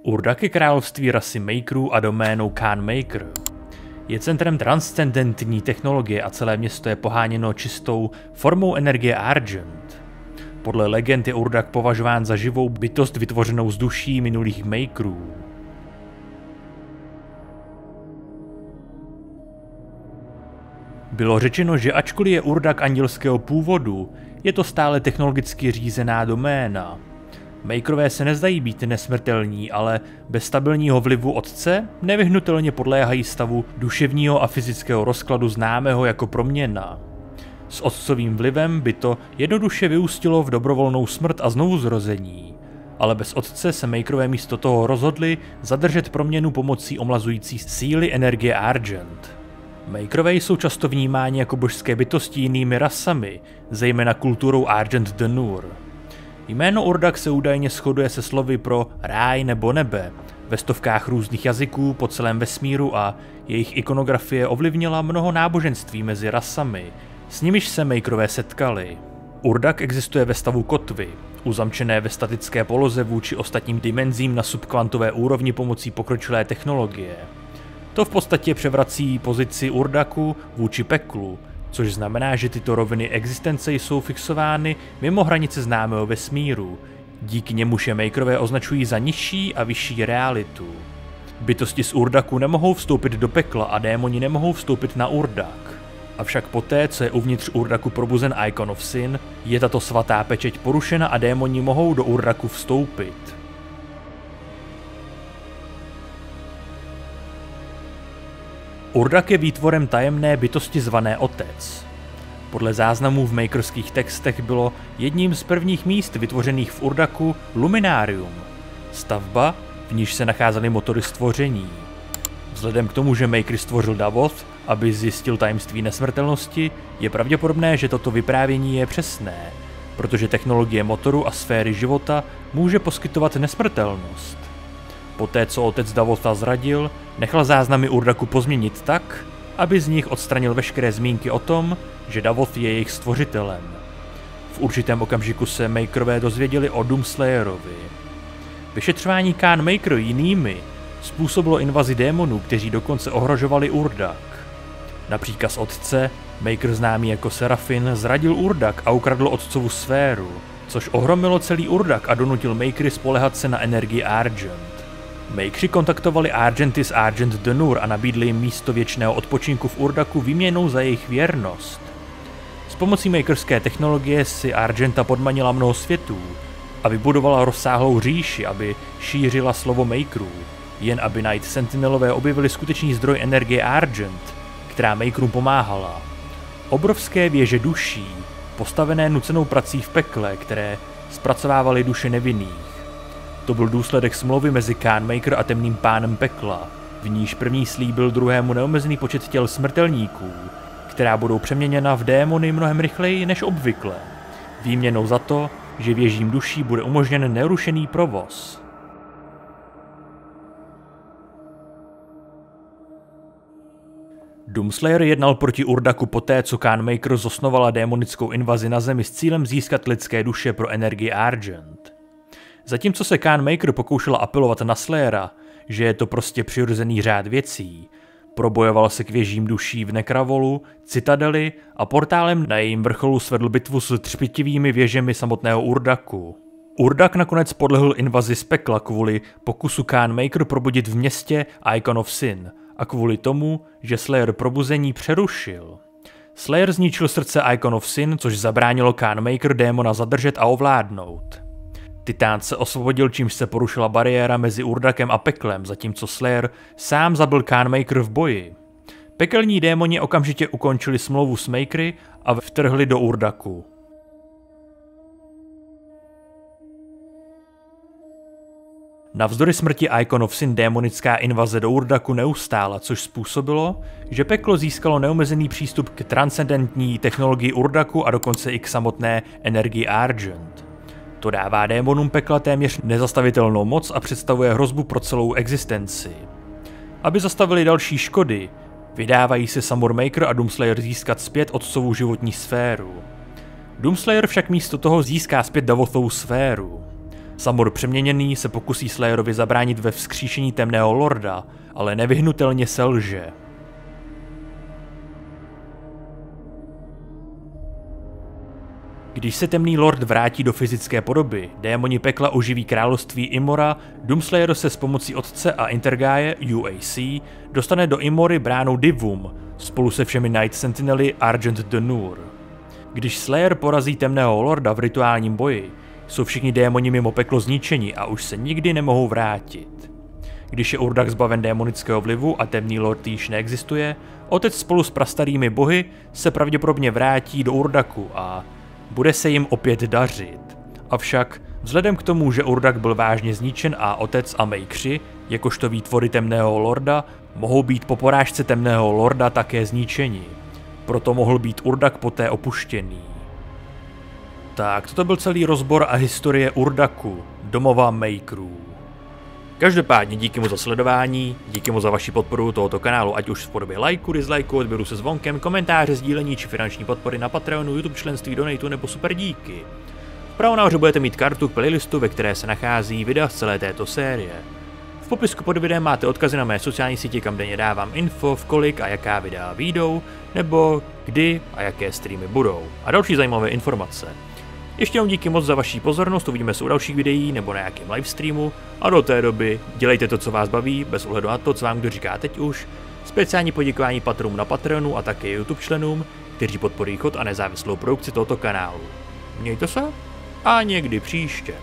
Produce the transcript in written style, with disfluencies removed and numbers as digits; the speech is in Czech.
Urdak je království rasy Makerů a doménou Khan Maker. Je centrem transcendentní technologie a celé město je poháněno čistou formou energie Argent. Podle legend je Urdak považován za živou bytost vytvořenou z duší minulých Makerů. Bylo řečeno, že ačkoliv je Urdak andělského původu, je to stále technologicky řízená doména. Makerové se nezdají být nesmrtelní, ale bez stabilního vlivu otce nevyhnutelně podléhají stavu duševního a fyzického rozkladu známého jako proměna. S otcovým vlivem by to jednoduše vyústilo v dobrovolnou smrt a znovuzrození, ale bez otce se Makerové místo toho rozhodli zadržet proměnu pomocí omlazující síly energie Argent. Makerové jsou často vnímáni jako božské bytosti jinými rasami, zejména kulturou Argent D'Nur. Jméno Urdak se údajně shoduje se slovy pro ráj nebo nebe ve stovkách různých jazyků po celém vesmíru a jejich ikonografie ovlivnila mnoho náboženství mezi rasami, s nimiž se Makerové setkali. Urdak existuje ve stavu kotvy, uzamčené ve statické poloze vůči ostatním dimenzím na subkvantové úrovni pomocí pokročilé technologie. To v podstatě převrací pozici Urdaku vůči peklu, což znamená, že tyto roviny existence jsou fixovány mimo hranice známého vesmíru, díky němuž je Makerové označují za nižší a vyšší realitu. Bytosti z Urdaku nemohou vstoupit do pekla a démoni nemohou vstoupit na Urdak. Avšak poté, co je uvnitř Urdaku probuzen Icon of Sin, je tato svatá pečeť porušena a démoni mohou do Urdaku vstoupit. Urdak je výtvorem tajemné bytosti zvané Otec. Podle záznamů v makerských textech bylo jedním z prvních míst vytvořených v Urdaku Luminarium, stavba, v níž se nacházely motory stvoření. Vzhledem k tomu, že Maker stvořil Davoth, aby zjistil tajemství nesmrtelnosti, je pravděpodobné, že toto vyprávění je přesné, protože technologie motoru a sféry života může poskytovat nesmrtelnost. Poté, co otec Davotha zradil, nechal záznamy Urdaku pozměnit tak, aby z nich odstranil veškeré zmínky o tom, že Davoth je jejich stvořitelem. V určitém okamžiku se Makerové dozvěděli o Doomslayerovi. Vyšetřování Khan Maker jinými způsobilo invazi démonů, kteří dokonce ohrožovali Urdak. Na příkaz otce, Maker známý jako Serafin zradil Urdak a ukradl otcovu sféru, což ohromilo celý Urdak a donutil Makery spoléhat se na energii Argent. Makeři kontaktovali Argenty z Argent D'Nur a nabídli jim místo věčného odpočinku v Urdaku výměnou za jejich věrnost. S pomocí makerské technologie si Argenta podmanila mnoho světů a vybudovala rozsáhlou říši, aby šířila slovo Makerů, jen aby Night Sentinelové objevili skutečný zdroj energie Argent, která Makerům pomáhala. Obrovské věže duší, postavené nucenou prací v pekle, které zpracovávaly duše nevinných. To byl důsledek smlouvy mezi Khan Maker a temným pánem pekla, v níž první slíbil druhému neomezený počet těl smrtelníků, která budou přeměněna v démony mnohem rychleji než obvykle, výměnou za to, že věžím duší bude umožněn nerušený provoz. Doomslayer jednal proti Urdaku poté, co Khan Maker zosnovala démonickou invazi na Zemi s cílem získat lidské duše pro energii Argent. Zatímco se Khan Maker pokoušela apelovat na Slayera, že je to prostě přirozený řád věcí, probojoval se k věžím duší v Nekravolu, Citadeli a portálem na jejím vrcholu svedl bitvu s třpitivými věžemi samotného Urdaku. Urdak nakonec podlehl invazi z pekla kvůli pokusu Khan Maker probudit v městě Icon of Sin a kvůli tomu, že Slayer probuzení přerušil. Slayer zničil srdce Icon of Sin, což zabránilo Khan Maker démona zadržet a ovládnout. Titán se osvobodil, čímž se porušila bariéra mezi Urdakem a peklem, zatímco Slayer sám zabil Khan Maker v boji. Pekelní démoni okamžitě ukončili smlouvu s Makery a vtrhli do Urdaku. Navzdory smrti Icon of Sin démonická invaze do Urdaku neustála, což způsobilo, že peklo získalo neomezený přístup k transcendentní technologii Urdaku a dokonce i k samotné energii Argent. To dává démonům pekla téměř nezastavitelnou moc a představuje hrozbu pro celou existenci. Aby zastavili další škody, vydávají se Samur Maker a Doomslayer získat zpět otcovu životní sféru. Doomslayer však místo toho získá zpět Davothovu sféru. Samur přeměněný se pokusí Slayerovi zabránit ve vzkříšení temného lorda, ale nevyhnutelně selže. Když se temný lord vrátí do fyzické podoby, démoni pekla oživí království Imora, Doomslayer se s pomocí otce a Intergae UAC dostane do Imory bránou Divum spolu se všemi Night Sentinely Argent de Nur. Když Slayer porazí temného lorda v rituálním boji, jsou všichni démoni mimo peklo zničeni a už se nikdy nemohou vrátit. Když je Urdak zbaven démonického vlivu a temný lord již neexistuje, otec spolu s prastarými bohy se pravděpodobně vrátí do Urdaku a bude se jim opět dařit. Avšak vzhledem k tomu, že Urdak byl vážně zničen a otec a Maekři, jakožto výtvory temného lorda, mohou být po porážce temného lorda také zničeni. Proto mohl být Urdak poté opuštěný. Tak, toto byl celý rozbor a historie Urdaku, domova Makerů. Každopádně díky mu za sledování, díky mu za vaši podporu tohoto kanálu, ať už v podobě lajku, dislajku, odběru se zvonkem, komentáře, sdílení či finanční podpory na Patreonu, YouTube členství, donatu nebo super díky. Vpravo nahoře budete mít kartu k playlistu, ve které se nachází videa z celé této série. V popisku pod videem máte odkazy na mé sociální sítě, kam denně dávám info, v kolik a jaká videa vyjdou, nebo kdy a jaké streamy budou, a další zajímavé informace. Ještě jenom díky moc za vaši pozornost, uvidíme se u dalších videí nebo na nějakém livestreamu a do té doby dělejte to, co vás baví, bez ohledu na to, co vám kdo říká teď už. Speciální poděkování patronům na Patreonu a také YouTube členům, kteří podporují chod a nezávislou produkci tohoto kanálu. Mějte se a někdy příště.